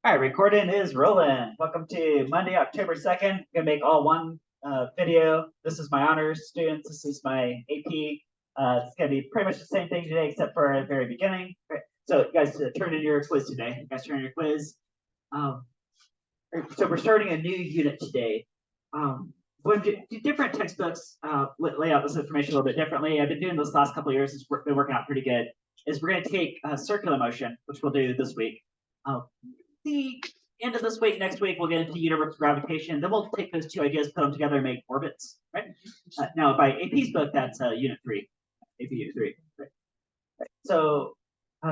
All right, recording is rolling. Welcome to Monday, October 2nd. I'm gonna make all one video. This is my honors students. This is my AP. It's gonna be pretty much the same thing today, except for at the very beginning. Right. So you guys turn in your quiz today. You guys turn in your quiz. Um, so we're starting a new unit today. When different textbooks lay out this information a little bit differently. I've been doing this last couple of years. It's been working out pretty good. Is we're going to take circular motion, which we'll do this week. The end of this week, next week, we'll get into universal gravitation. Then we'll take those two ideas, put them together, and make orbits. Right? Now, by AP's book, that's Unit 3. AP Unit 3. Right? So,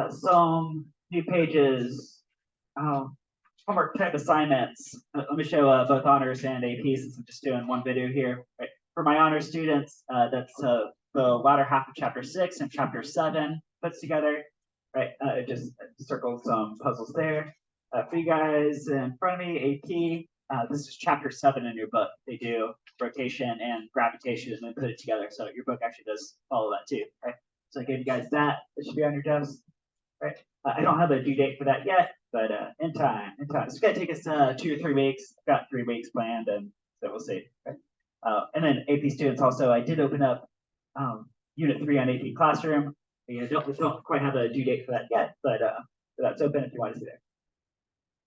some new pages, homework type assignments. Let me show both honors and AP since I'm just doing one video here. Right? For my honors students, that's the latter half of chapter 6 and chapter 7 puts together. Right? Just circle some puzzles there. For you guys in front of me, AP, this is chapter 7 in your book. They do rotation and gravitation and then put it together. So your book actually does follow that too, right? So I gave you guys that. It should be on your desk, right? I don't have a due date for that yet, but in time. It's going to take us 2 or 3 weeks. I've got 3 weeks planned, and so we'll see. Right? And then AP students also, I did open up Unit 3 on AP Classroom. Don't quite have a due date for that yet, but that's open if you want to see it.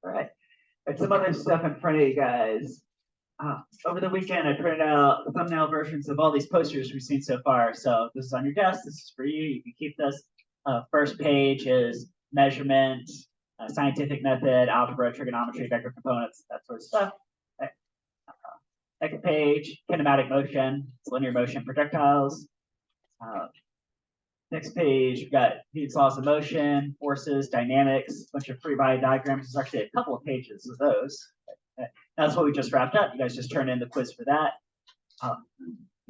All right. And some other stuff in front of you guys. Over the weekend, I printed out the thumbnail versions of all these posters we've seen so far. So this is on your desk. This is for you. You can keep this. First page is measurement, scientific method, algebra, trigonometry, vector components, that sort of stuff. Okay. Second page, kinematic motion, linear motion projectiles. Next page, we've got Newton's laws of motion, forces, dynamics, a bunch of free body diagrams. There's actually a couple of pages of those. That's what we just wrapped up. You guys just turned in the quiz for that.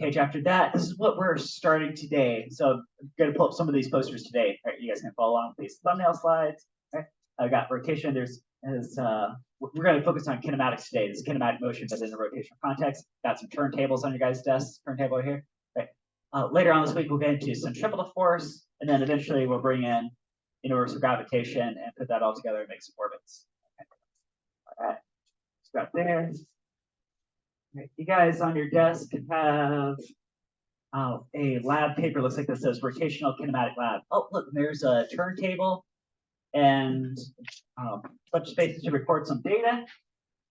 Page after that, this is what we're starting today. So I'm going to pull up some of these posters today. Right? You guys can follow along with these thumbnail slides. Right? I've got rotation. We're going to focus on kinematics today. This is kinematic motion, but in the rotational context. Got some turntables on your guys' desks. Turntable here. Right? Later on this week, we'll get into centripetal force, and then eventually we'll bring in universal gravitation and put that all together and make some orbits. Okay. All right, got there. Right. You guys on your desk have a lab paper. Looks like this says rotational kinematic lab. Oh, look, there's a turntable and a bunch of spaces to record some data,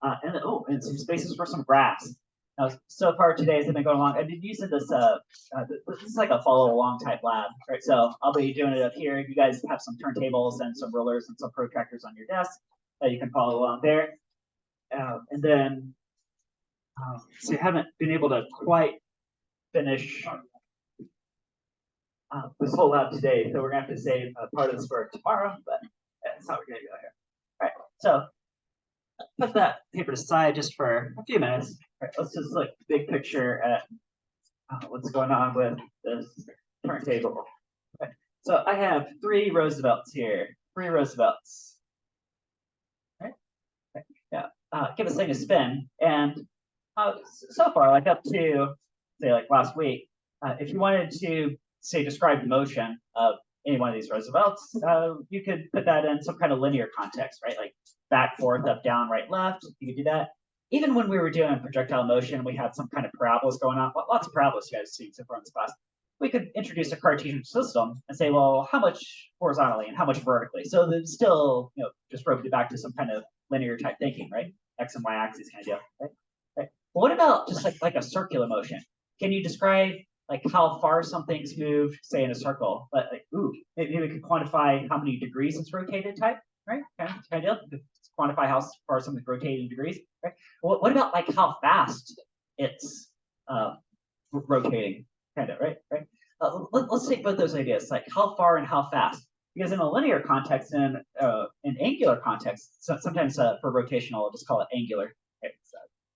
and some spaces for some graphs. Now, so far today, as I've been going along, I've been using this. This is like a follow along type lab, right? So I'll be doing it up here. You guys have some turntables and some rulers and some protractors on your desk that you can follow along there. And then, so you haven't been able to quite finish this whole lab today, so we're gonna have to save part of this for tomorrow, but that's how we're gonna go here. All right, so put that paper aside just for a few minutes. Right, let's just look big picture at what's going on with this turntable. Okay. So I have 3 Roosevelts here. 3 Roosevelts. Right? Okay. Yeah. Give this thing a spin, and so far, like up to say like last week, if you wanted to say describe the motion of any one of these Roosevelts, you could put that in some kind of linear context, right? Like back, forth, up, down, right, left. You could do that. Even when we were doing projectile motion, we had some kind of parabolas going on. Lots of parabolas you guys have seen so far in this class. We could introduce a Cartesian system and say, well, how much horizontally and how much vertically? So it's still, just roped it back to some kind of linear type thinking, right? X and Y axis kind of deal, right? Right. But what about just like a circular motion? Can you describe like how far something's moved, say in a circle? But like, maybe we could quantify how many degrees it's rotated type, right? Kind of deal. Quantify how far something's rotated in degrees, right? What about like how fast it's rotating, kind of, right? Let's take both those ideas, like how far and how fast. Because in a linear context and an angular context, so sometimes for rotational, I'll just call it angular. Right?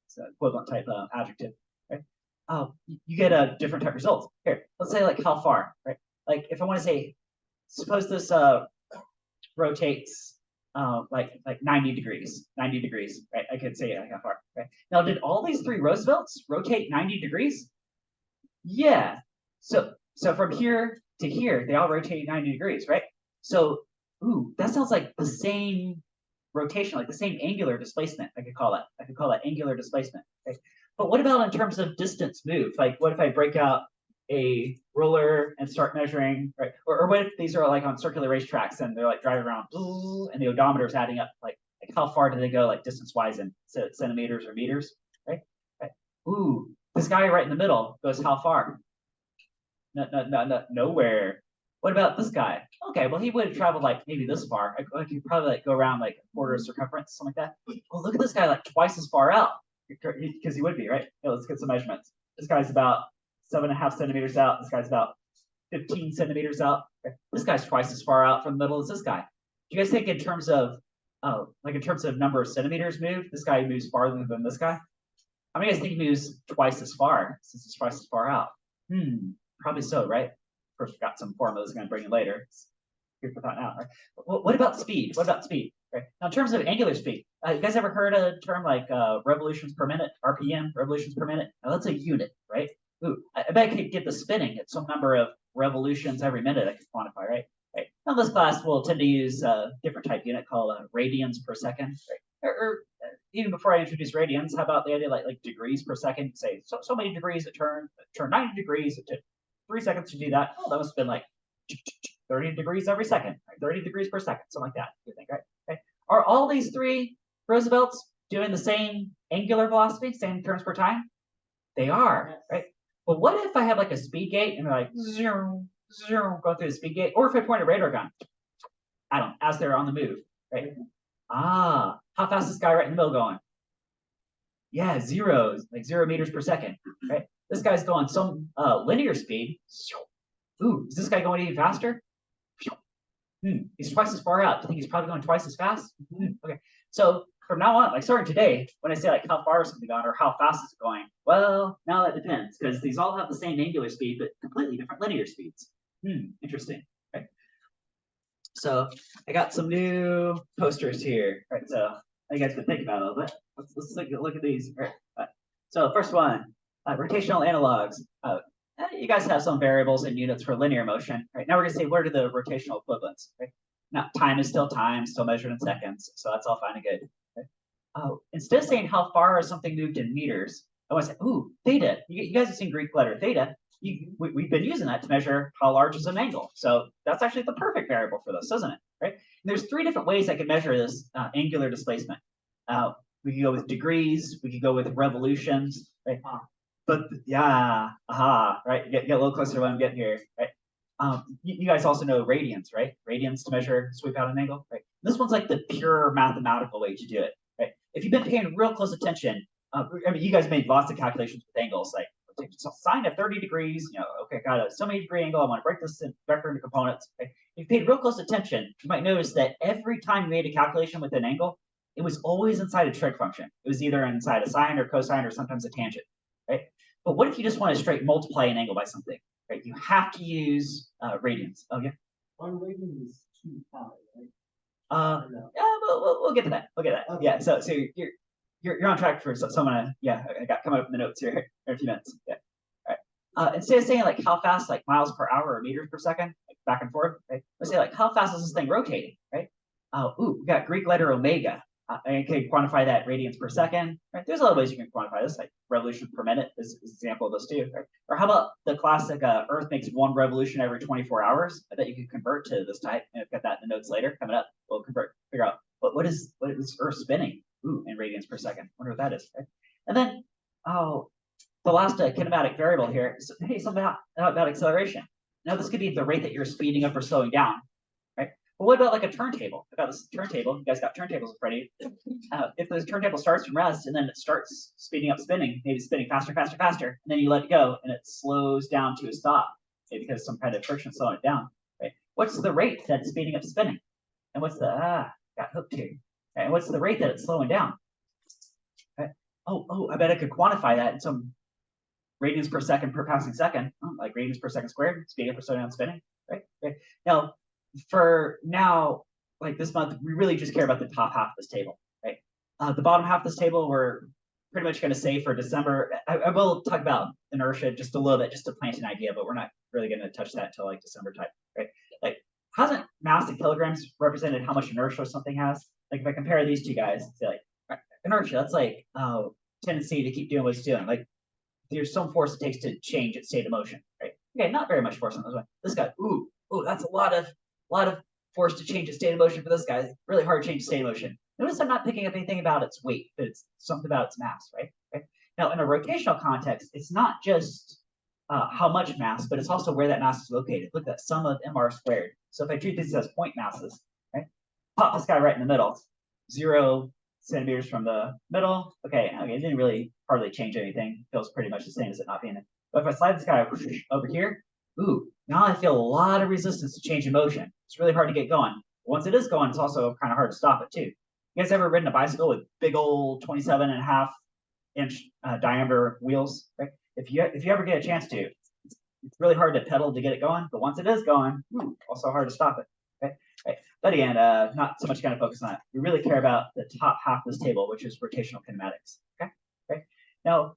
It's an equivalent type adjective. Right? You get a different type of results. Here, let's say like how far, right? Like if I want to say, suppose this rotates like 90 degrees, right? I could say like how far, right? Now, did all these 3 Roosevelts rotate 90 degrees? Yeah. So from here to here, they all rotate 90 degrees, right? So, that sounds like the same rotation, like the same angular displacement. I could call that angular displacement. Okay? But what about in terms of distance moved? Like, what if I break out a ruler and start measuring, right? Or what if these are like on circular racetracks and they're like driving around and the odometer's adding up, like how far do they go, like distance-wise in centimeters or meters, right? Ooh, this guy right in the middle goes how far? Nowhere. What about this guy? Okay, well, he would have traveled like maybe this far. Like he'd probably like go around like a quarter circumference, something like that. Well, look at this guy, like twice as far out, because he would be, right? Yeah, let's get some measurements. This guy's about 7.5 centimeters out. This guy's about 15 centimeters out. Okay. This guy's twice as far out from the middle as this guy. Do you guys think in terms of, like in terms of number of centimeters moved, this guy moves farther than this guy? How many of you guys think he moves twice as far since he's twice as far out? Probably so, right? Of course, we've got some formulas going to bring in later. Here's the thought now. Right? What about speed? What about speed? Right? Now, in terms of angular speed, you guys ever heard a term like revolutions per minute, RPM, revolutions per minute? Now, that's a unit, right? Ooh, I bet I could get the spinning at some number of revolutions every minute I could quantify, right? Right. Now, in this class, we'll tend to use a different type unit called radians per second, right? Or even before I introduce radians, how about the idea like degrees per second? Say so many degrees it turn 90 degrees. It took 3 seconds to do that. Oh, that must have been like 30 degrees every second, right? 30 degrees per second, something like that. You think, right? Okay. Are all these three Roosevelts doing the same angular velocity, same turns per time? They are, right? But what if I have like a speed gate and they're like zoom, zoom, going through the speed gate, or if I point a radar gun at them as they're on the move, right? How fast is this guy right in the middle going? Yeah, zeros, like 0 meters per second, right? This guy's going some linear speed. Ooh, is this guy going even faster? He's twice as far out. Do you think he's probably going twice as fast? Okay, so from now on, like starting today, when I say like how far is something going or how fast is it going, well, now that depends because these all have the same angular speed but completely different linear speeds. Interesting. Right. So I got some new posters here. Right. So you guys can think about it a little bit. Let's look at these. Right. So first one, rotational analogs. You guys have some variables and units for linear motion. Right now we're gonna say what are the rotational equivalents. Right. Now time is still time, still measured in seconds, so that's all fine and good. Right? Instead of saying how far is something moved in meters, I want to say, ooh, theta. You guys have seen Greek letter theta. We've been using that to measure how large is an angle. So that's actually the perfect variable for this, isn't it? Right? And there's 3 different ways I can measure this angular displacement. We could go with degrees. We could go with revolutions. Right? But yeah, right? Get a little closer to what I'm getting here, right? You guys also know radians, right? Radians to measure sweep out an angle, right? This one's like the pure mathematical way to do it, right? If you've been paying real close attention, I mean, you guys made lots of calculations with angles, like sine of 30 degrees, okay, got a so many degree angle, I want to break this vector into components. Right? If you paid real close attention, you might notice that every time you made a calculation with an angle, it was always inside a trig function. It was either inside a sine or cosine or sometimes a tangent, right? But what if you just want to straight multiply an angle by something, right? You have to use radians. Oh, yeah? 1 radian is 2 pi, right? Yeah, we'll get to that. We'll get to that. Okay. Yeah, so you're on track for someone. Yeah, I got coming up in the notes here in a few minutes. Yeah. All right. Instead of saying like how fast, like miles per hour or meters per second, like back and forth, right? Let's say like how fast is this thing rotating, right? We got Greek letter omega. I can quantify that radians per second. Right? There's a lot of ways you can quantify this, like revolution per minute is an example of this too. Right? Or how about the classic Earth makes 1 revolution every 24 hours? I bet you could convert to this type, and I've got that in the notes later coming up. We'll figure out what is Earth spinning? Ooh, in radians per second. Wonder what that is. Right? And then the last kinematic variable here is hey, something about acceleration. Now this could be the rate that you're speeding up or slowing down. But what about like a turntable? About this turntable, you guys got turntables in front of you. If the turntable starts from rest and then it starts speeding up spinning, maybe spinning faster, faster, faster, and then you let it go and it slows down to a stop, maybe because some kind of friction slowing it down. Right? What's the rate that it's speeding up spinning? And what's the got hooked here? Right? And what's the rate that it's slowing down? Right? Oh, I bet I could quantify that in some radians per second per passing second, like radians per second squared, speeding up or slowing down spinning. Right? Now, for now, like this month, we really just care about the top half of this table, right? The bottom half of this table, we're pretty much going to say for December. I will talk about inertia just a little bit, just to plant an idea, but we're not really going to touch that until like December type, right? Like, hasn't mass in kilograms represented how much inertia something has? like if I compare these two guys, say like inertia, that's like tendency to keep doing what it's doing. Like there's some force it takes to change its state of motion, right? Okay, not very much force on this one. This guy, ooh, that's a lot of force to change its state of motion for this guy. It's really hard to change state of motion. Notice I'm not picking up anything about its weight, but it's something about its mass, right? Now, in a rotational context, it's not just how much mass, but it's also where that mass is located. Look at that sum of mr squared. So if I treat these as point masses, right? Pop this guy right in the middle, 0 centimeters from the middle. Okay, it didn't really hardly change anything. Feels pretty much the same as it not being there. But if I slide this guy over here, ooh, now I feel a lot of resistance to change in motion. It's really hard to get going. Once it is going, it's also kind of hard to stop it too. You guys ever ridden a bicycle with big old 27.5-inch diameter wheels? Right? If you ever get a chance to, it's really hard to pedal to get it going, but once it is going, also hard to stop it. Okay, right. But again, not so much going to focus on that. We really care about the top half of this table, which is rotational kinematics. Okay, okay. Now,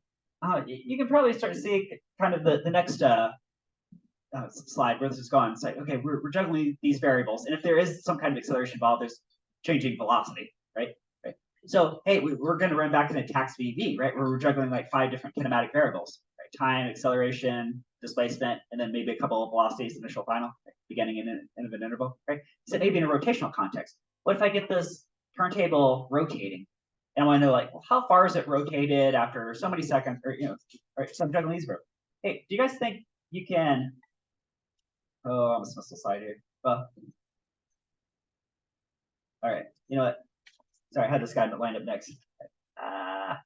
you can probably start to see kind of the next slide where this is going. It's like, okay, we're juggling these variables, and if there is some kind of acceleration involved, there's changing velocity, right? Right. So, hey, we're going to run back into tax VV, right? Where we're juggling like 5 different kinematic variables, right? Time, acceleration, displacement, and then maybe a couple of velocities, initial, final, right? Beginning and end of an interval, right? So maybe in a rotational context, what if I get this turntable rotating, and I want to know like, well, how far is it rotated after so many seconds, or right? So I'm juggling these variables. Hey, do you guys think you can? Oh, I'm supposed to slide here. Well, all right. You know what? Sorry, I had this guy lined up next. Right.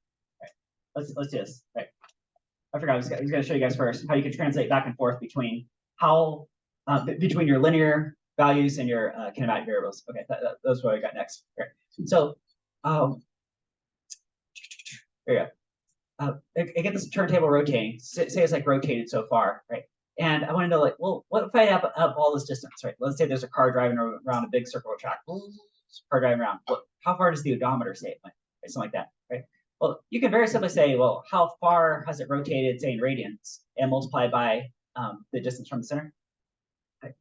Let's do this. Right. I forgot. I was going to show you guys first how you can translate back and forth between how between your linear values and your kinematic variables. Okay, that's what I got next. Right. So, there you go. I get this turntable rotating. Say it's like rotated so far, right? And I want to know, like, well, what if I have all this distance, right? Let's say there's a car driving around a big circular track. Car driving around. Well, how far does the odometer say it went? Right? Something like that, right? Well, you can very simply say, well, how far has it rotated, say, in radians, and multiply by the distance from the center. Okay.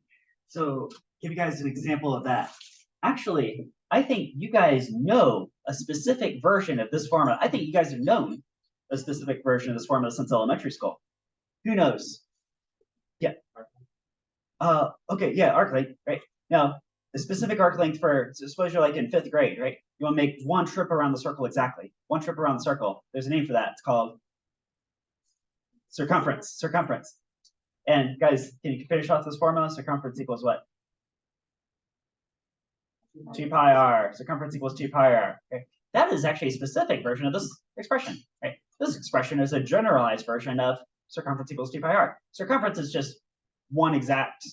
So, give you guys an example of that. Actually, I think you guys know a specific version of this formula. I think you guys have known a specific version of this formula since elementary school. Who knows? Yeah. Okay, yeah, arc length, right? Now, the specific arc length for, so suppose you're like in 5th grade, right? You want to make one trip around the circle exactly. One trip around the circle. There's a name for that. It's called circumference. Circumference. And guys, can you finish off this formula? Circumference equals what? 2 pi r. Circumference equals 2 pi r. Okay. That is actually a specific version of this expression, right? This expression is a generalized version of circumference equals 2 pi r. Circumference is just one exact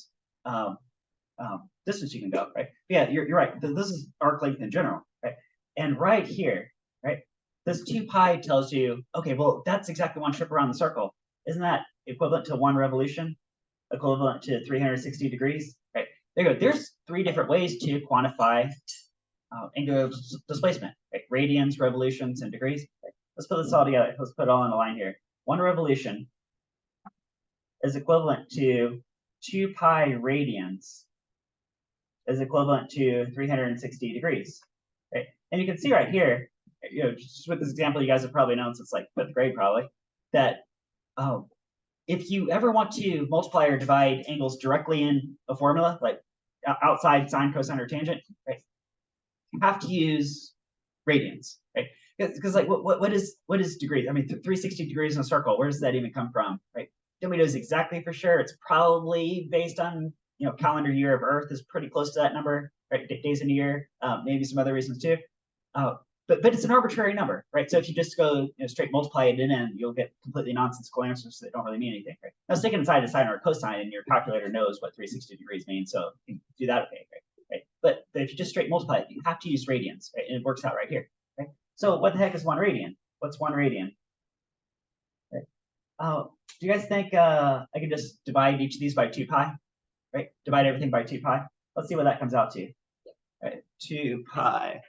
distance you can go, right? Yeah, you're right. This is arc length in general, right? And right here, right, this 2 pi tells you, okay, well, that's exactly one trip around the circle. Isn't that equivalent to 1 revolution? Equivalent to 360 degrees, right? There you go. There's 3 different ways to quantify angular displacement, right? Radians, revolutions, and degrees. Right? Let's put this all together. Let's put it all in a line here. 1 revolution is equivalent to 2 pi radians is equivalent to 360 degrees, right? And you can see right here, just with this example, you guys have probably known since like 5th grade probably, that if you ever want to multiply or divide angles directly in a formula, like outside sine, cosine, or tangent, right, you have to use radians, right? Because like what is degrees? I mean, 360 degrees in a circle, where does that even come from, right? Nobody knows exactly for sure. It's probably based on, calendar year of Earth is pretty close to that number, right? Days in a year, maybe some other reasons too. But it's an arbitrary number, right? So if you just go straight multiply it in, you'll get completely nonsensical answers that don't really mean anything, right? Now stick it inside a sine or a cosine, and your calculator knows what 360 degrees means, so you can do that okay, right? But if you just straight multiply it, you have to use radians, right? And it works out right here, right? So what the heck is 1 radian? What's 1 radian? Right? Do you guys think I can just divide each of these by 2 pi? Right? Divide everything by 2 pi. Let's see what that comes out to. Right? 2 pi.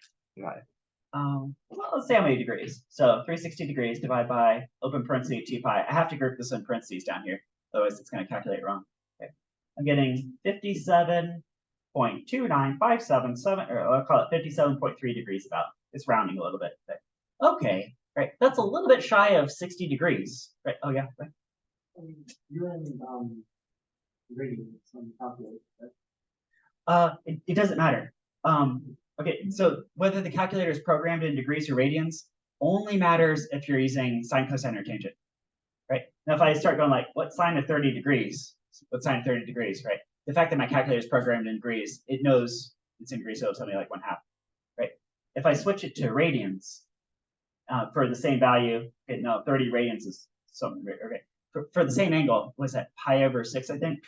Well, let's say how many degrees. So 360 degrees divided by open parenthesis 2 pi. I have to group this in parentheses down here, otherwise it's going to calculate wrong. Okay. I'm getting 57 0.29577, or I'll call it 57.3 degrees about. It's rounding a little bit. But okay, right. That's a little bit shy of 60 degrees. Right. Oh yeah. Right. You're in radians on the calculator, right? It doesn't matter. Okay, so whether the calculator is programmed in degrees or radians only matters if you're using sine, cosine, or tangent, right? Now, if I start going like, what sine of 30 degrees? What sine of 30 degrees, right? The fact that my calculator is programmed in degrees, it knows it's in degrees, so it'll tell me like 1/2, right? If I switch it to radians for the same value, okay, no, 30 radians is something, okay. For the same angle, what's that, pi over 6, I think?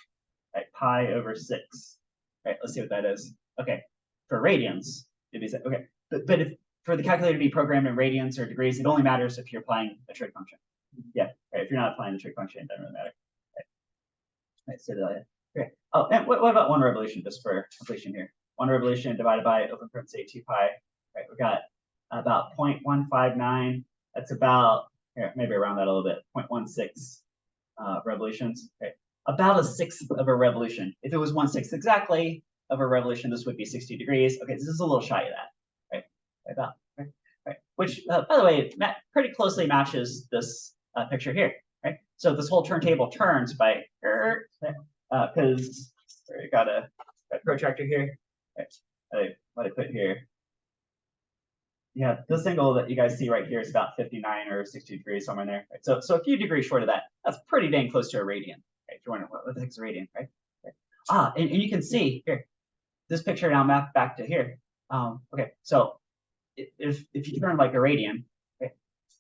Right, pi over 6. Right, let's see what that is. Okay, for radians, it is okay. But if for the calculator to be programmed in radians or degrees, it only matters if you're applying a trig function. Yeah, right. If you're not applying the trig function, it doesn't really matter. Right, so okay. Oh, and what about 1 revolution, just for completion here? 1 revolution divided by open parenthesis 2 pi. Right, we got about 0.159. That's about here, maybe around that a little bit. 0.16 revolutions. Okay. About a sixth of a revolution. If it was 1/6 exactly of a revolution, this would be 60 degrees. Okay, this is a little shy of that, right? About, right? Which, by the way, pretty closely matches this picture here, right? So this whole turntable turns by, because I got a protractor here. Right. What I put here. Yeah, this angle that you guys see right here is about 59 or 60 degrees, somewhere in there. Right? So a few degrees short of that. That's pretty dang close to a radian. Right? If you're wondering what the heck's a radian, right? And you can see here, this picture now mapped back to here. Okay, so if you turn like a radian, okay,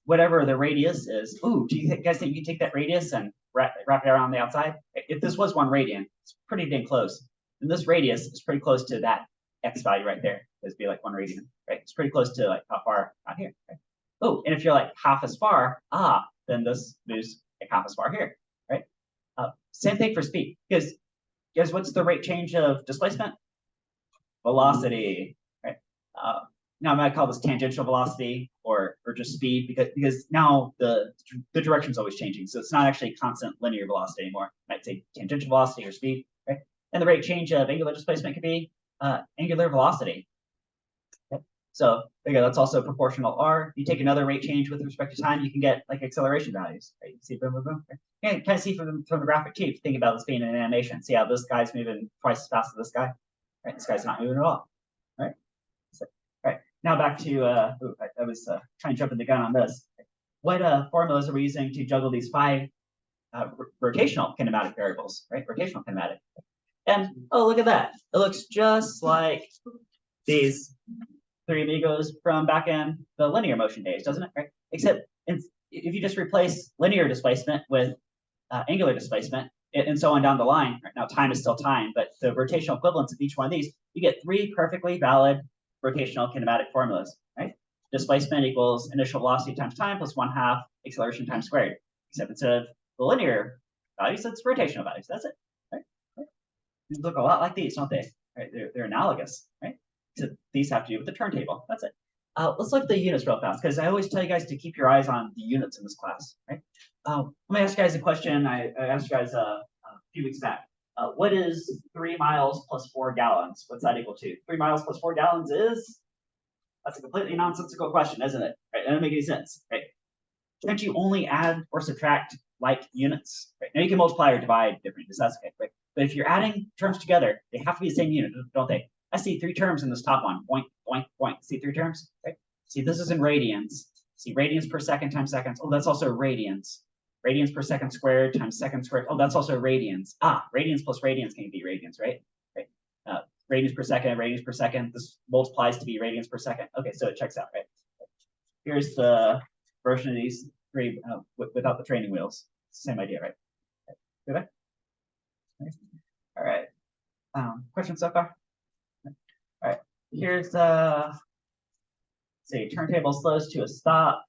whatever the radius is, ooh, do you guys think you can take that radius and wrap it around the outside? If this was 1 radian, it's pretty dang close. And this radius is pretty close to that x value right there. It'd be like 1 radian, right? It's pretty close to like how far out here. Right? Oh, and if you're like half as far, then this moves like half as far here, right? Same thing for speed, because guys, what's the rate change of displacement? Velocity, right? Now I might call this tangential velocity or just speed because now the direction is always changing, so it's not actually constant linear velocity anymore. I might say tangential velocity or speed, right? And the rate change of angular displacement could be angular velocity. Okay. So there you go. That's also proportional R. You take another rate change with respect to time, you can get like acceleration values. Right? You see, boom, boom, boom. Right? You can kind of see from the graphic too. If you think about this being an animation, see how this guy's moving twice as fast as this guy. Right? This guy's not moving at all. Right? So, right. Now back to I was trying to jump in the gun on this. What formulas are we using to juggle these 5 rotational kinematic variables? Right? Rotational kinematic. And oh, look at that. It looks just like these 3 amigos from back in the linear motion days, doesn't it? Right? Except if you just replace linear displacement with angular displacement and so on down the line, right? Now time is still time, but the rotational equivalents of each one of these, you get 3 perfectly valid rotational kinematic formulas, right? Displacement equals initial velocity times time plus 1/2 acceleration times squared. Except instead of the linear values, it's rotational values. That's it. These look a lot like these, don't they? Right? They're analogous, right? So these have to do with the turntable. That's it. Let's look at the units real fast, because I always tell you guys to keep your eyes on the units in this class, right? Let me ask you guys a question I asked you guys a few weeks back. What is 3 miles plus 4 gallons? What's that equal to? 3 miles plus 4 gallons is? That's a completely nonsensical question, isn't it? Right? That doesn't make any sense, right? Can't you only add or subtract like units? Right? Now you can multiply or divide different units, that's okay, right? But if you're adding terms together, they have to be the same unit, don't they? I see 3 terms in this top one. Point, point, point. See 3 terms? Right? See, this is in radians. See, radians per second times seconds. Oh, that's also radians. Radians per second squared times second squared. Oh, that's also radians. Radians plus radians can be radians, right? Right. Radians per second, radians per second. This multiplies to be radians per second. Okay, so it checks out, right? Here's the version of these 3 without the training wheels. Same idea, right? Good. All right. Questions so far? All right. Here's say turntable slows to a stop.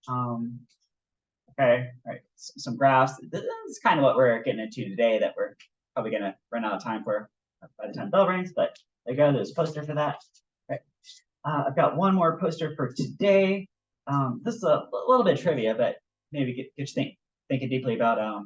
Okay. All right. Some graphs. This is kind of what we're getting into today that we're probably going to run out of time for by the time the bell rings. But there you go. There's a poster for that. Okay. I've got one more poster for today. This is a little bit of trivia, but maybe get you thinking deeply about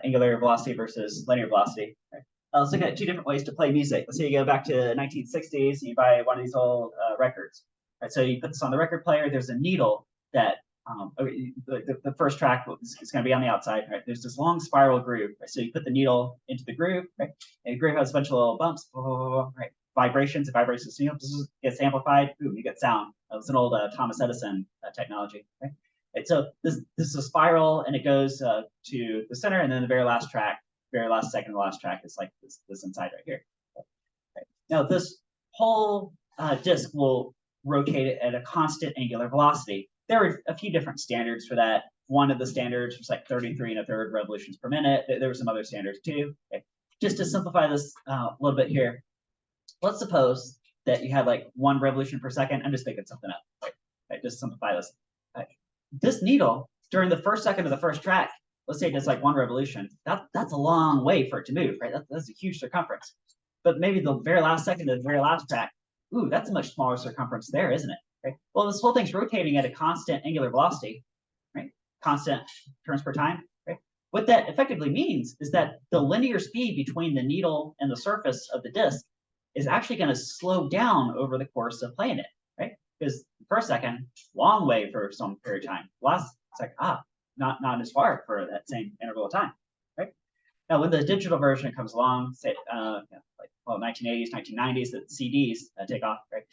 angular velocity versus linear velocity. Right? let's look at two different ways to play music. Let's say you go back to the 1960s and you buy one of these old records. Right, so you put this on the record player. There's a needle that the first track is going to be on the outside. Right, there's this long spiral groove. Right? So you put the needle into the groove. Right, and the groove has a bunch of little bumps. Right, vibrations. It vibrates the needle. Gets amplified. Boom, you get sound. It's an old Thomas Edison technology. Right? Right, so this is a spiral, and it goes to the center, and then the very last track, very last second of the last track is like this inside right here. Right. Now this whole disk will rotate it at a constant angular velocity. There are a few different standards for that. One of the standards was like 33 1/3 revolutions per minute. There were some other standards too. Okay. Just to simplify this a little bit here, let's suppose that you had like 1 revolution per second. I'm just making something up. Right? Right, just simplify this. Right. This needle during the first second of the first track, let's say it does like 1 revolution. That's a long way for it to move, right? That's a huge circumference. But maybe the very last second of the very last track, ooh, that's a much smaller circumference there, isn't it? Right? Well, this whole thing's rotating at a constant angular velocity, right? Constant turns per time, right? What that effectively means is that the linear speed between the needle and the surface of the disk is actually going to slow down over the course of playing it, right? Because first second, long way for some period of time. Last, it's like, not as far for that same interval of time, right? Now, when the digital version comes along, say, like 1980s, 1990s, the CDs take off, right?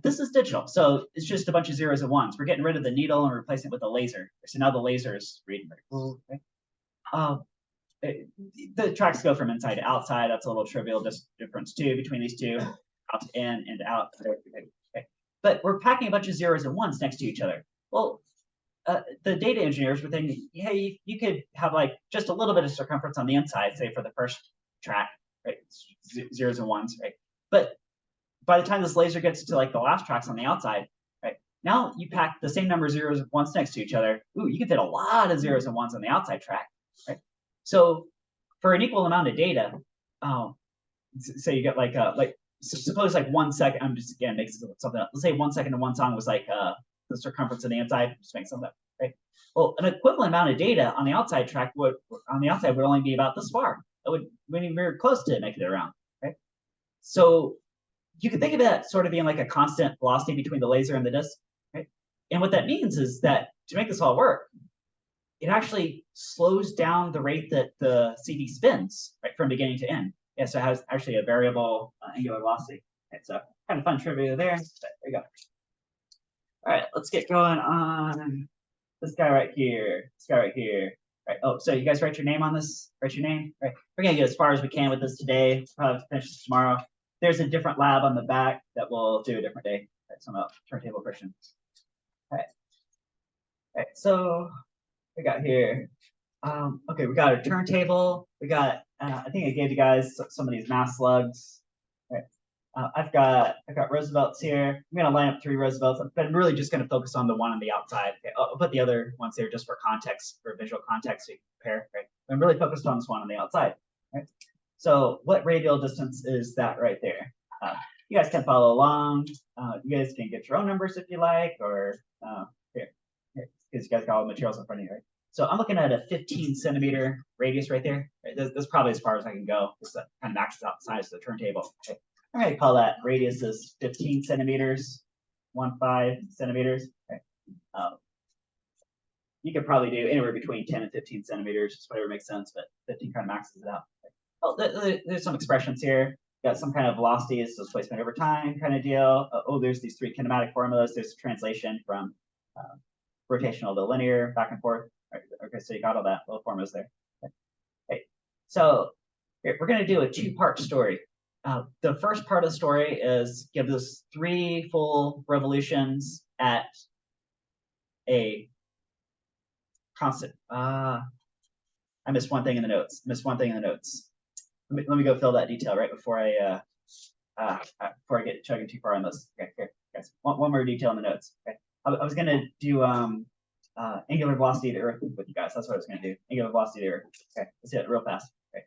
This is digital, so it's just a bunch of zeros and ones. We're getting rid of the needle and replacing it with a laser. So now the laser is reading very cool, right? The tracks go from inside to outside. That's a little trivial difference too between these two, out to in and out. Okay. But we're packing a bunch of zeros and ones next to each other. Well, the data engineers were thinking, hey, you could have like just a little bit of circumference on the inside, say for the first track, right? Zeros and ones, right? But by the time this laser gets to like the last tracks on the outside, right? Now you pack the same number of zeros and ones next to each other. Ooh, you can fit a lot of zeros and ones on the outside track, right? So for an equal amount of data, say you get like suppose like 1 second. I'm just again making something up. Let's say 1 second of one song was like the circumference of the inside. Just make something up, right? Well, an equivalent amount of data on the outside track would only be about this far. It wouldn't be very close to making it around, right? So you can think of that sort of being like a constant velocity between the laser and the disk, right? And what that means is that to make this all work, it actually slows down the rate that the CD spins, right, from beginning to end. Yeah, so it has actually a variable angular velocity. Right, so kind of fun trivia there. But there you go. All right, let's get going on this guy right here. This guy right here. Right. Oh, so you guys write your name on this? Write your name. Right. We're gonna get as far as we can with this today. Probably finish this tomorrow. There's a different lab on the back that we'll do a different day. Right, so I'm a turntable Christian. All right. All right. So we got here. Okay, we got a turntable. We got. I think I gave you guys some of these math slugs. Right. I've got Roosevelts here. I'm gonna line up 3 Roosevelts, but I'm really just gonna focus on the one on the outside. Okay, I'll put the other ones there just for context, for visual context, so you can compare. Right. I'm really focused on this one on the outside. Right. So what radial distance is that right there? You guys can follow along. You guys can get your own numbers if you like, or here, because you guys got all the materials in front of you, right? So I'm looking at a 15 centimeter radius right there. Right? This is probably as far as I can go. This kind of maxes out the size of the turntable. Okay. I'm going to call that radius is 15 centimeters, 15 centimeters. Okay. You could probably do anywhere between 10 and 15 centimeters, just whatever makes sense, but 15 kind of maxes it out. Okay. Oh, there's some expressions here. Got some kind of velocities, displacement over time kind of deal. There's these 3 kinematic formulas. There's a translation from rotational to linear, back and forth. Okay, so you got all that little formulas there. Okay. So here, we're going to do a 2-part story. The first part of the story is give us 3 full revolutions at a constant. I missed one thing in the notes. Let me go fill that detail right before I get chugging too far on this. Okay, here, guys. One more detail in the notes. Okay, I was gonna do angular velocity of the Earth with you guys. That's what I was gonna do. Angular velocity of the Earth. Okay, let's do it real fast. Okay,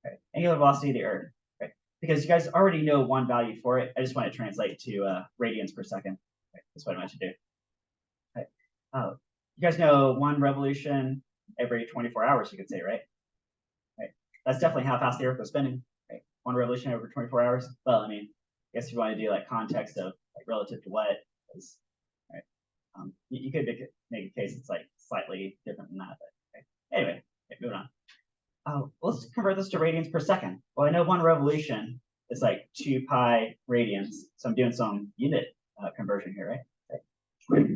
okay. Angular velocity of the Earth. Okay, because you guys already know one value for it. I just want to translate to radians per second. Okay, that's what I meant to do. Okay, you guys know 1 revolution every 24 hours. You could say, right? Right. That's definitely how fast the Earth was spinning. Right? one revolution over 24 hours. Well, I mean, I guess if you want to do like context of like relative to what is, right? You could make a case that's like slightly different than that. But okay. Anyway, okay, moving on. Let's convert this to radians per second. Well, I know one revolution is like 2 pi radians, so I'm doing some unit conversion here, right? Okay.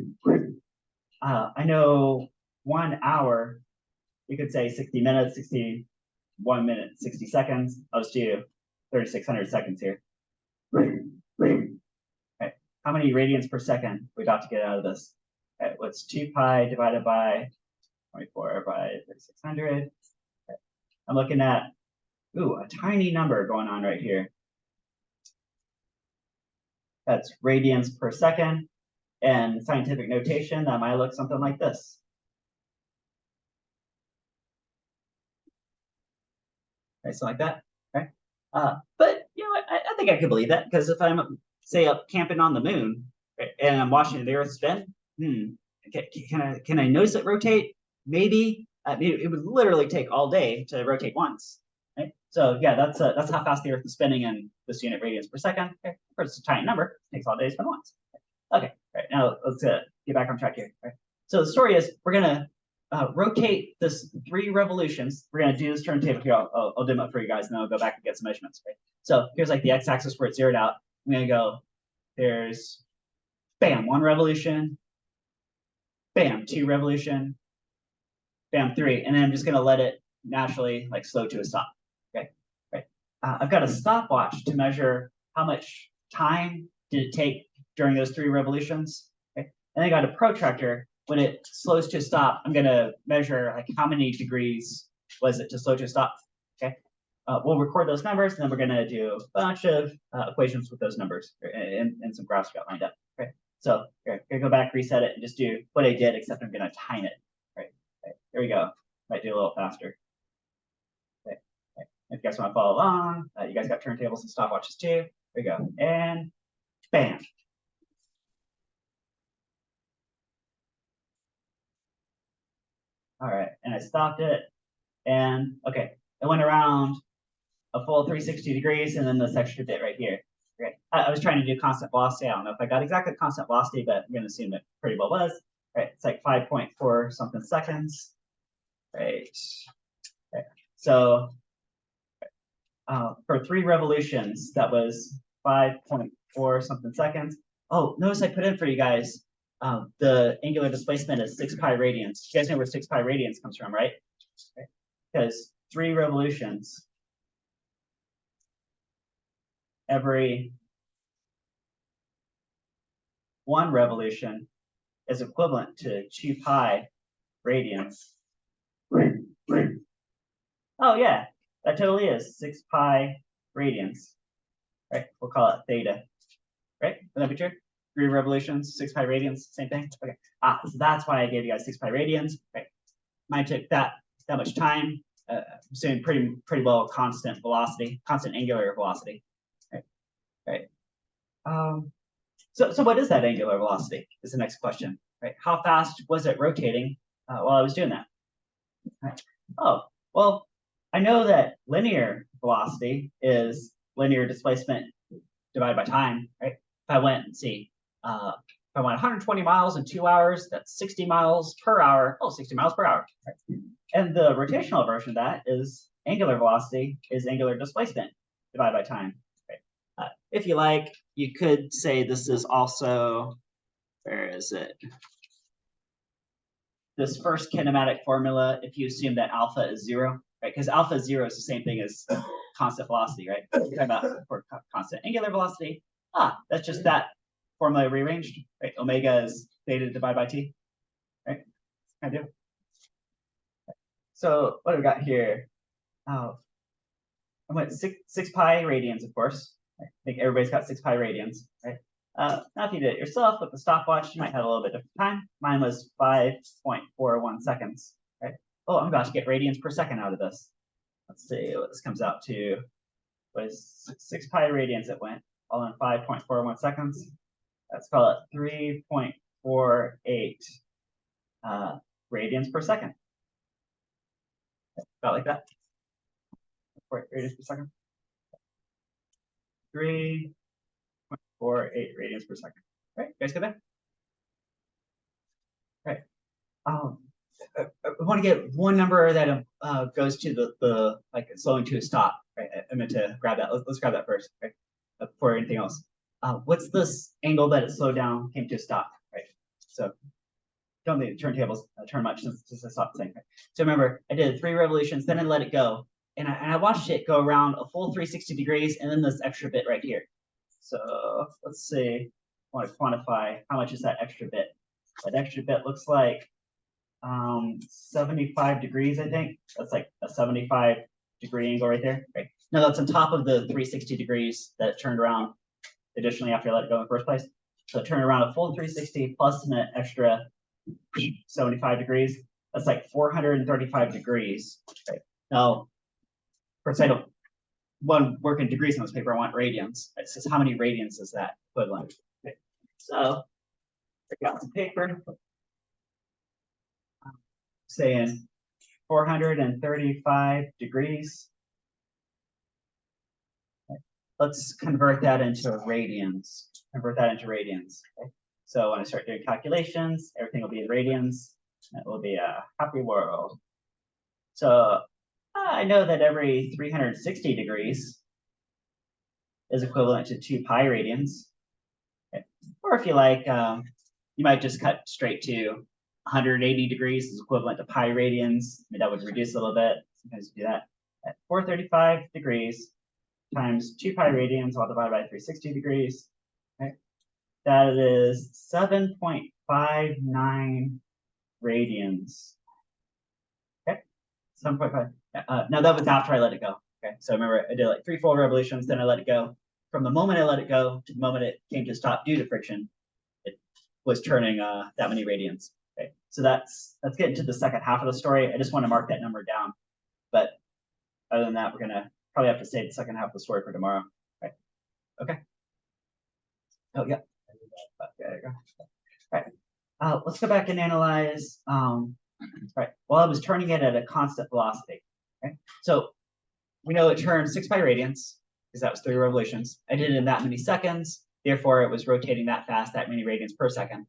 I know 1 hour, you could say 60 minutes, 61 minute, 60 seconds. I'll just do 3,600 seconds here. Okay. How many radians per second are we about to get out of this? Okay. What's 2 pi divided by 24 by 3,600? Okay. I'm looking at, a tiny number going on right here. That's radians per second. And scientific notation, that might look something like this. Okay, so like that, right? But you know, I think I could believe that, because if I'm, say, up camping on the moon, right, and I'm watching the Earth spin, can I notice it rotate? Maybe. It would literally take all day to rotate once, right? So yeah, that's how fast the Earth is spinning in this unit radians per second. Okay, of course, it's a tiny number. It takes all day to spin once. Okay, right, now let's get back on track here. Right? So the story is we're gonna rotate this 3 revolutions. We're gonna do this turntable here. I'll dim up for you guys, and then I'll go back and get some measurements. Right? So here's like the x-axis where it's zeroed out. I'm gonna go. There's, bam, 1 revolution. Bam, 2 revolution. Bam, 3, and then I'm just gonna let it naturally like slow to a stop. Okay, right. I've got a stopwatch to measure how much time did it take during those 3 revolutions. Okay, and I got a protractor. When it slows to a stop, I'm gonna measure like how many degrees was it to slow to a stop. Okay, we'll record those numbers, and then we're gonna do a bunch of equations with those numbers and some graphs got lined up. Okay, so here, gonna go back, reset it, and just do what I did, except I'm gonna time it. Right, here we go. Might do a little faster. Okay, if you guys want to follow along, you guys got turntables and stopwatches too. Here we go, and bam. All right, and I stopped it, and okay, it went around a full 360 degrees, and then this extra bit right here. Okay, I was trying to do constant velocity. I don't know if I got exactly constant velocity, but I'm going to assume it pretty well was. Right, it's like 5.4 something seconds. Right. Okay. So for 3 revolutions, that was 5.4 something seconds. Oh, notice I put in for you guys, the angular displacement is 6 pi radians. You guys know where 6 pi radians comes from, right? Because 3 revolutions every 1 revolution is equivalent to 2 pi radians. Oh yeah, that totally is 6 pi radians. Right, we'll call it theta. Right, would that be true? 3 revolutions, 6 pi radians, same thing. Okay. So that's why I gave you guys 6 pi radians. Right. Mine took that much time. Assuming pretty well constant velocity, constant angular velocity. Right. Right. So what is that angular velocity? Is the next question. Right. How fast was it rotating while I was doing that? Right. Oh, well, I know that linear velocity is linear displacement divided by time, right? If I went and see, if I went 120 miles in 2 hours, that's 60 miles per hour. Oh, 60 miles per hour. Right? And the rotational version of that is angular velocity is angular displacement divided by time. Right? If you like, you could say this is also, where is it? This first kinematic formula, if you assume that alpha is 0, right? Because alpha 0 is the same thing as constant velocity, right? We're talking about for constant angular velocity. That's just that formula rearranged, right? Omega is theta divided by t, right? I do. So what do we got here? I went 6 pi radians, of course. I think everybody's got 6 pi radians, right? Now, if you did it yourself with the stopwatch, you might have a little bit different time. Mine was 5.41 seconds, right? Oh, I'm about to get radians per second out of this. Let's see what this comes out to. Was 6 pi radians it went, all in 5.41 seconds. Let's call it 3.48 radians per second. About like that. 48 radians per second. 3.48 radians per second. Right, guys, get that? Right. I want to get one number that goes to the like slowing to a stop. Right, I meant to grab that. Let's grab that first, right? Before anything else. What's this angle that it slowed down, came to a stop, right? So don't need the turntables turn much since I stopped saying. Right? So remember, I did 3 revolutions, then I let it go, and I watched it go around a full 360 degrees, and then this extra bit right here. So let's see. I want to quantify how much is that extra bit. That extra bit looks like 75 degrees, I think. That's like a 75-degree angle right there. Right. Now that's on top of the 360 degrees that it turned around additionally after I let it go in the first place. So it turned around a full 360 plus an extra 75 degrees. That's like 435 degrees. Right. Now, of course, I don't want work in degrees on this paper. I want radians. It says how many radians is that equivalent? Okay. So I got some paper saying 435 degrees. Okay. Let's convert that into radians. Convert that into radians. Okay. So when I start doing calculations, everything will be in radians. It will be a happy world. So I know that every 360 degrees is equivalent to 2 pi radians. Okay. Or if you like, you might just cut straight to 180 degrees is equivalent to pi radians. I mean, that would reduce a little bit. Sometimes you do that. At 435 degrees times 2 pi radians, I'll divide by 360 degrees. Okay. That is 7.59 radians. Okay, 7.5. Now that was after I let it go. Okay, so remember I did like 3 full revolutions, then I let it go. From the moment I let it go to the moment it came to a stop due to friction, it was turning that many radians. Okay, so that's getting to the second half of the story. I just want to mark that number down. But other than that, we're gonna probably have to save the second half of the story for tomorrow. Right? Okay. Oh yeah. Okay, there you go. All right. Let's go back and analyze. Right. Well, I was turning it at a constant velocity. Okay. So we know it turned 6 pi radians because that was 3 revolutions. I did it in that many seconds. Therefore, it was rotating that fast, that many radians per second.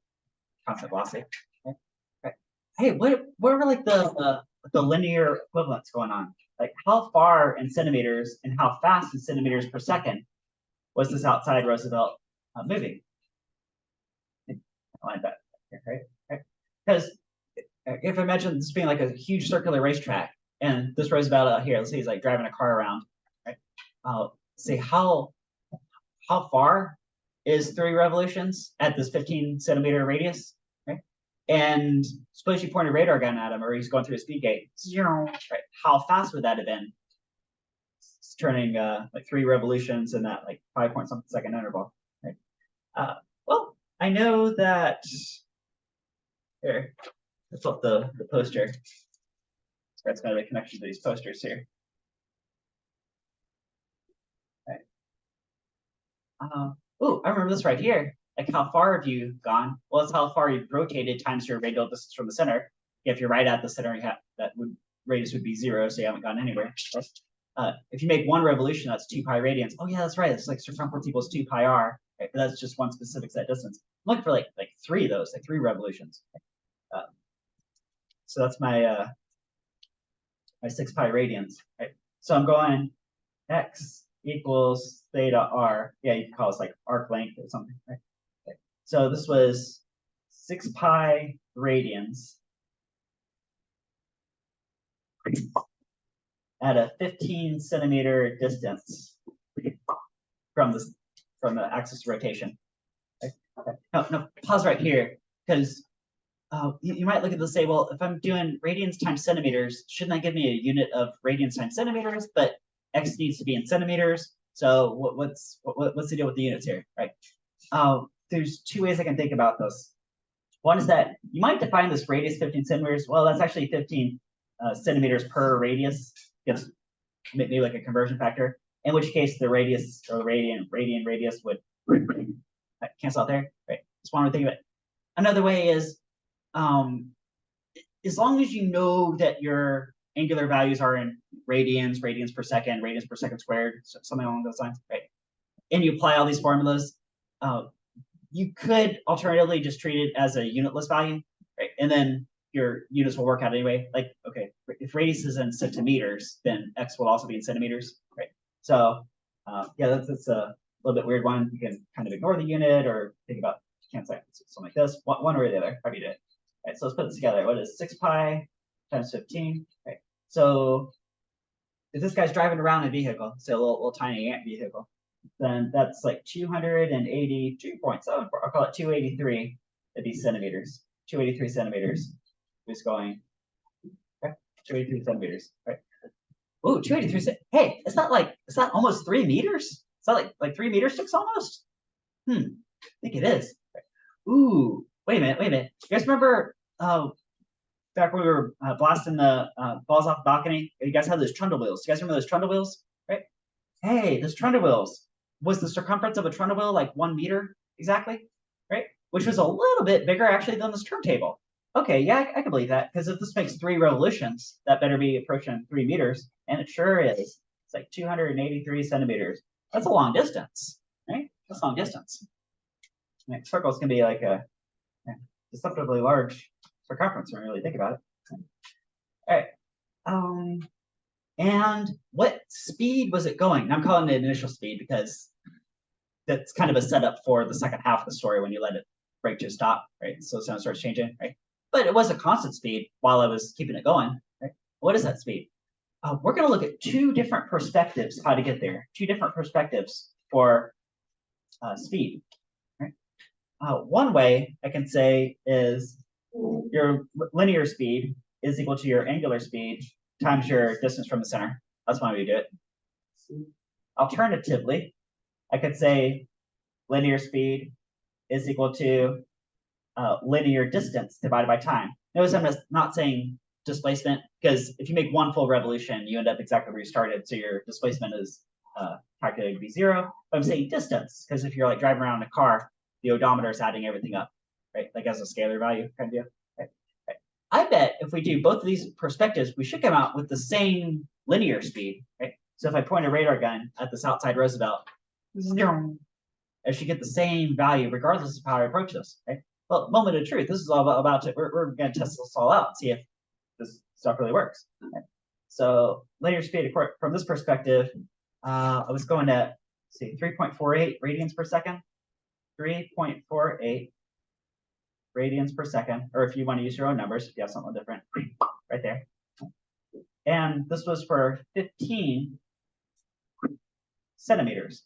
Constant velocity. Okay. Right. Hey, what are like the linear equivalents going on? Like how far in centimeters and how fast in centimeters per second was this outside Roosevelt moving? I like that. Okay. Right. Because if I imagine this being like a huge circular racetrack, and this Roosevelt out here, let's say he's like driving a car around, right? Say how far is 3 revolutions at this 15 centimeter radius, right? And suppose you point a radar gun at him, or he's going through a speed gate, right? How fast would that have been? It's turning like 3 revolutions in that like 5 point something second interval, right? Well, I know that here. Let's flip the poster. So that's kind of a connection to these posters here. Right. Oh, I remember this right here. Like how far have you gone? Well, it's how far you've rotated times your radial distance from the center. If you're right at the center, radius would be 0, so you haven't gone anywhere. If you make 1 revolution, that's 2 pi radians. Oh yeah, that's right. It's like circumference equals 2 pi r. Right? But that's just one specific set distance. I'm looking for like 3 of those, like 3 revolutions. So that's my 6 pi radians, right? So I'm going x equals theta r. Yeah, you can call this like arc length or something, right? Okay. So this was 6 pi radians at a 15 centimeter distance from the axis of rotation. Okay. No, pause right here, because you might look at this and say, well, if I'm doing radians times centimeters, shouldn't that give me a unit of radians times centimeters? But x needs to be in centimeters. So what's the deal with the units here, right? There's 2 ways I can think about this. One is that you might define this radius 15 centimeters. Well, that's actually 15 centimeters per radius. Gives maybe like a conversion factor. In which case the radius or the radian radius would cancel out there, right? Just one way to think of it. Another way is as long as you know that your angular values are in radians per second squared, something along those lines, right? and you apply all these formulas, you could alternatively just treat it as a unitless value, right? And then your units will work out anyway. Like, okay, if radius is in centimeters, then x will also be in centimeters, right? So yeah, that's a little bit weird one. You can kind of ignore the unit or think about canceling something like this, one or the other, however you do it. Right, so let's put this together. What is 6 pi times 15? Right. So if this guy's driving around a vehicle, say a little tiny ant vehicle, then that's like 282.74. I'll call it 283. That'd be centimeters. 283 centimeters. Who's going? Okay, 283 centimeters. Right. Ooh, 283. Hey, it's not almost 3 meters? Is that like 3 meter sticks almost? I think it is. Ooh, wait a minute. You guys remember back when we were blasting the balls off the balcony? You guys had those trundle wheels. You guys remember those trundle wheels? Right? Hey, those trundle wheels. Was the circumference of a trundle wheel like 1 meter exactly? Right? Which was a little bit bigger actually than this turntable. Okay, yeah, I can believe that, because if this makes 3 revolutions, that better be approaching 3 meters, and it sure is. It's like 283 centimeters. That's a long distance, right? That's a long distance. And circles can be like a deceptively large circumference when you really think about it. All right. And what speed was it going? And I'm calling it initial speed because that's kind of a setup for the second half of the story when you let it break to a stop, right? So sound starts changing, right? But it was a constant speed while I was keeping it going, right? What is that speed? We're going to look at 2 different perspectives how to get there. 2 different perspectives for speed. Right? One way I can say is your linear speed is equal to your angular speed times your distance from the center. That's one way to do it. Alternatively, I could say linear speed is equal to linear distance divided by time. Notice I'm not saying displacement, because if you make 1 full revolution, you end up exactly where you started. So your displacement is calculated to be 0. But I'm saying distance, because if you're like driving around in a car, the odometer is adding everything up, right? Like as a scalar value kind of deal. Right? Right. I bet if we do both of these perspectives, we should come out with the same linear speed, right? So if I point a radar gun at this outside Roosevelt, I should get the same value regardless of how I approach this, right? Well, moment of truth. This is all about to, we're going to test this all out and see if this stuff really works. Okay. So linear speed, from this perspective, I was going at, see, 3.48 radians per second. 3.48 radians per second, or if you want to use your own numbers, if you have something different, right there. And this was for 15 centimeters,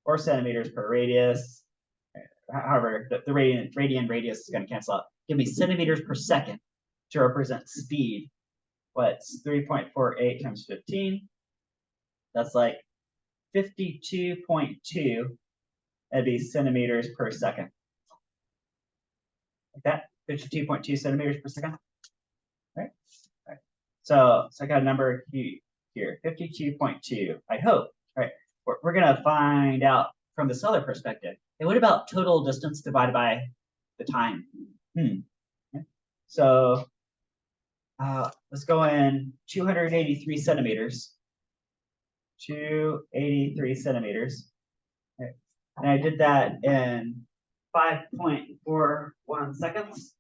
or centimeters per radius. However, the radian radius is going to cancel out. Give me centimeters per second to represent speed. What's 3.48 times 15? That's like 52.2. That'd be centimeters per second. Like that, 52.2 centimeters per second. Right? Right. So I got a number here, 52.2. I hope. Right. We're going to find out from this other perspective. And what about total distance divided by the time? Okay. So let's go in 283 centimeters. 283 centimeters. Okay. And I did that in 5.41 seconds.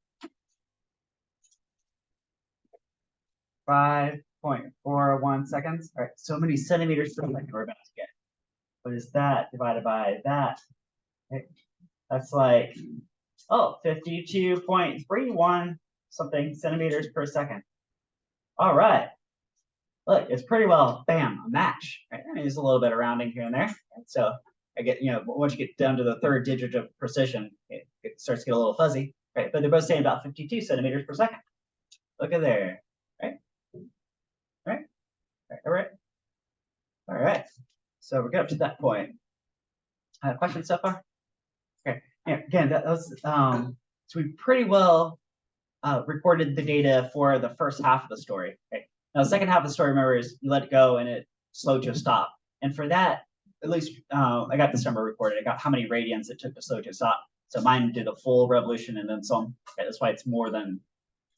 5.41 seconds. All right, so many centimeters per second we're about to get. What is that divided by that? Okay. That's like, 52.31 something centimeters per second. All right. Look, it's pretty well, bam, a match. Right? I mean, there's a little bit of rounding here and there. Right? So I get, once you get down to the 3rd digit of precision, it starts to get a little fuzzy, right? But they're both saying about 52 centimeters per second. Look at there, right? Right? All right. All right. So we're good up to that point. Questions so far? Okay. Yeah, again, that was so we pretty well recorded the data for the first half of the story. Okay. Now, the second half of the story, remember, is you let it go and it slowed to a stop. And for that, at least I got this number recorded. I got how many radians it took to slow to a stop. So mine did a full revolution and then some. Okay, that's why it's more than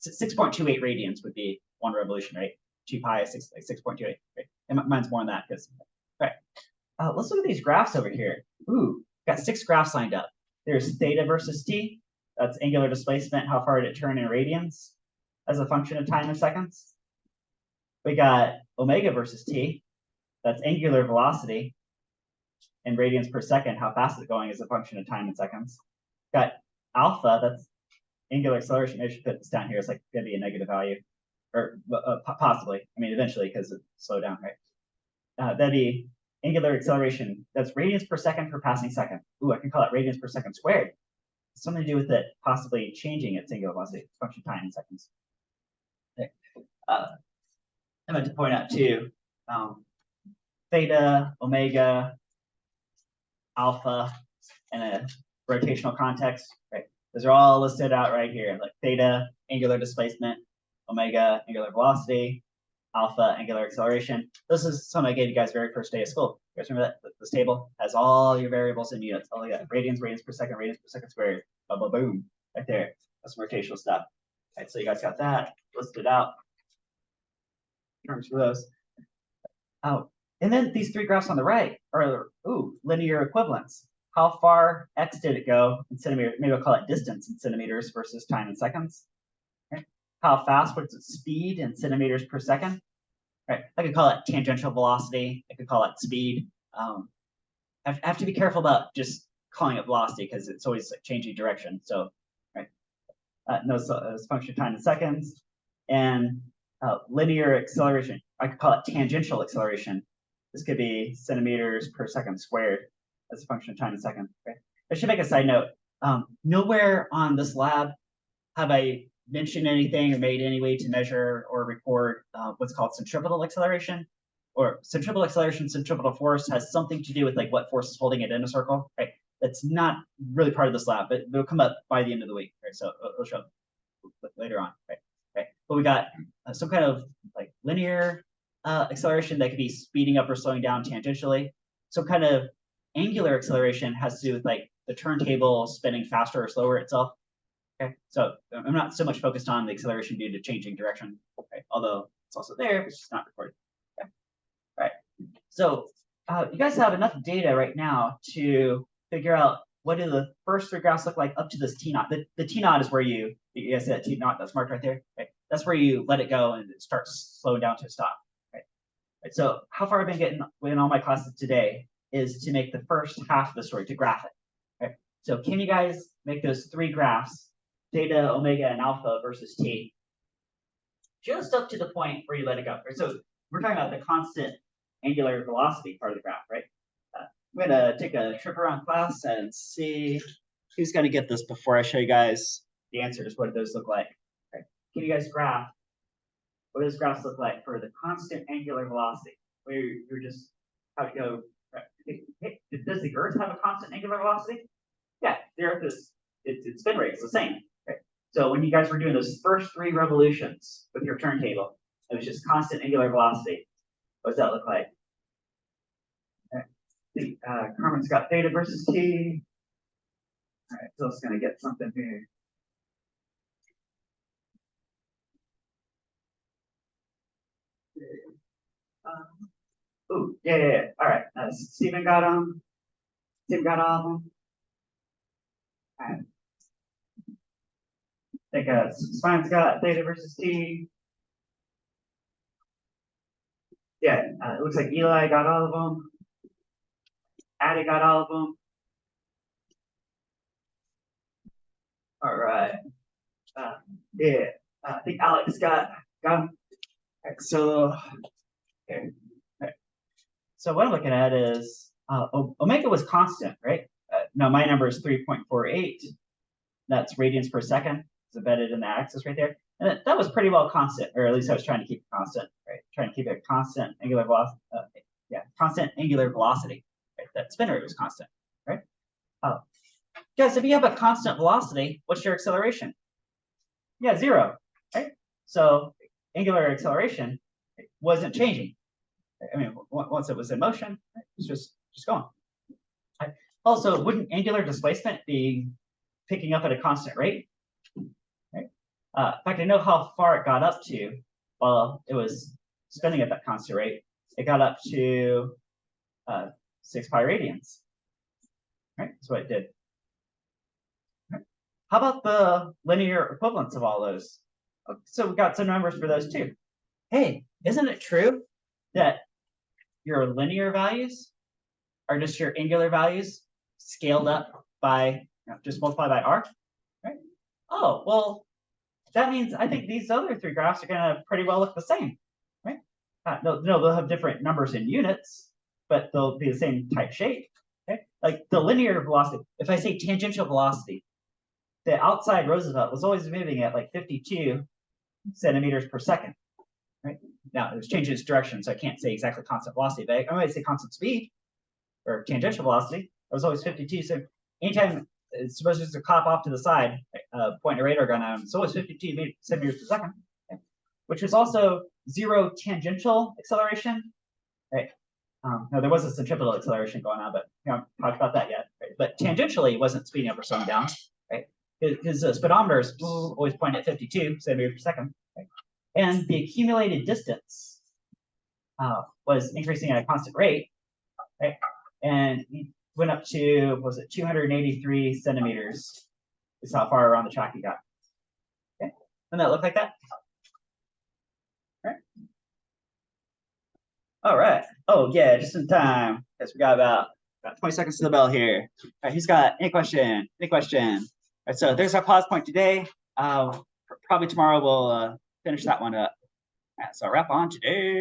6.28 radians would be 1 revolution, right? 2 pi is 6.28. Right? And mine's more than that because. All right. Let's look at these graphs over here. Ooh, got 6 graphs lined up. There's theta versus t. That's angular displacement, how far did it turn in radians as a function of time in seconds. We got omega versus t. That's angular velocity in radians per second, how fast is it going as a function of time in seconds. Got alpha, that's angular acceleration. I should put this down here. It's like going to be a negative value, or possibly. I mean, eventually, because it slowed down, right? That'd be angular acceleration. That's radians per second per passing second. Ooh, I can call it radians per second squared. Something to do with it possibly changing its angular velocity function time in seconds. Okay. I meant to point out too, theta, omega, alpha, and a rotational context, right? Those are all listed out right here, like theta, angular displacement, omega, angular velocity, alpha, angular acceleration. This is something I gave you guys very first day of school. You guys remember that? This table has all your variables in units. Oh yeah, radians per second squared, blah, blah, boom, right there. That's some rotational stuff. All right, so you guys got that listed out. Terms for those. Oh, and then these 3 graphs on the right are, linear equivalents. How far x did it go in centimeters? Maybe I'll call it distance in centimeters versus time in seconds. Right? How fast was its speed in centimeters per second? Right? I could call it tangential velocity. I could call it speed. I have to be careful about just calling it velocity because it's always like changing direction. So, right? No, so it's function of time in seconds. And linear acceleration, I could call it tangential acceleration. This could be centimeters per second squared as a function of time in seconds. Okay? I should make a side note. Nowhere on this lab have I mentioned anything or made any way to measure or record what's called centripetal acceleration. Or centripetal acceleration, centripetal force has something to do with like what force is holding it in a circle. Right? That's not really part of this lab, but it'll come up by the end of the week. Right? So it'll show up later on. Right? Right. But we got some kind of like linear acceleration that could be speeding up or slowing down tangentially. Some kind of angular acceleration has to do with like the turntable spinning faster or slower itself. Okay, so I'm not so much focused on the acceleration due to changing direction, okay? Although it's also there, but it's just not recorded. Okay, all right. So you guys have enough data right now to figure out what do the first 3 graphs look like up to this T naught. The T naught is where you guys see that T naught that's marked right there. Right? That's where you let it go and it starts slowing down to a stop. Right? Right? So how far I've been getting in all my classes today is to make the first half of the story, to graph it. Right? So can you guys make those 3 graphs, theta, omega, and alpha versus t, just up to the point where you let it go? Right? So we're talking about the constant angular velocity part of the graph, right? I'm gonna take a trip around class and see who's gonna get this before I show you guys the answers. What do those look like? Right. Can you guys graph? What do those graphs look like for the constant angular velocity? Where you're just how to go. Hey, does the Earth have a constant angular velocity? Yeah, the Earth is its spin rate is the same. Okay? So when you guys were doing those first 3 revolutions with your turntable, it was just constant angular velocity. What does that look like? Carmen's got theta versus t. All right, Phil's gonna get something here. Yeah. All right, Stephen got them. Tim got all of them. All right. I think Spine's got theta versus t. Yeah, it looks like Eli got all of them. Addie got all of them. All right. Yeah, I think Alex got them. Right, so, okay. Right. So what I'm looking at is omega was constant, right? Now my number is 3.48. That's radians per second. It's embedded in the axis right there. And that was pretty well constant, or at least I was trying to keep it constant, right? Trying to keep it constant angular velocity. Constant angular velocity. Right? That spin rate was constant, right? Guys, if you have a constant velocity, what's your acceleration? Yeah, 0, right? So angular acceleration wasn't changing. I mean, once it was in motion, it's just going. Right? Also, wouldn't angular displacement be picking up at a constant rate? Right? In fact, I know how far it got up to while it was spinning at that constant rate. It got up to 6 pi radians. Right, that's what it did. Right. How about the linear equivalence of all those? So we got some numbers for those too. Hey, isn't it true that your linear values are just your angular values scaled up by just multiplied by r? Right? Oh, well, that means I think these other three graphs are going to pretty well look the same, right? They'll have different numbers in units, but they'll be the same type shape. Okay? Like the linear velocity, if I say tangential velocity, the outside Roosevelt was always moving at like 52 centimeters per second, right? Now it was changing its direction, so I can't say exactly constant velocity, but I might say constant speed or tangential velocity. It was always 52. So anytime it's supposed to cop off to the side, point a radar gun at them, it's always 52 centimeters per second, okay? Which is also zero tangential acceleration, right? No, there was a centripetal acceleration going on, but we haven't talked about that yet. Right? But tangentially, it wasn't speeding up or slowing down, right? His speedometer is always pointing at 52 centimeters per second, right? And the accumulated distance was increasing at a constant rate, right? And he went up to, was it 283 centimeters is how far around the track he got. Okay, and that look like that? All right. Oh yeah, just in time, because we got about 20 seconds to the bell here. All right, who's got any question? Any question? All right, so there's our pause point today. Probably tomorrow we'll finish that one up. All right, so wrap on today.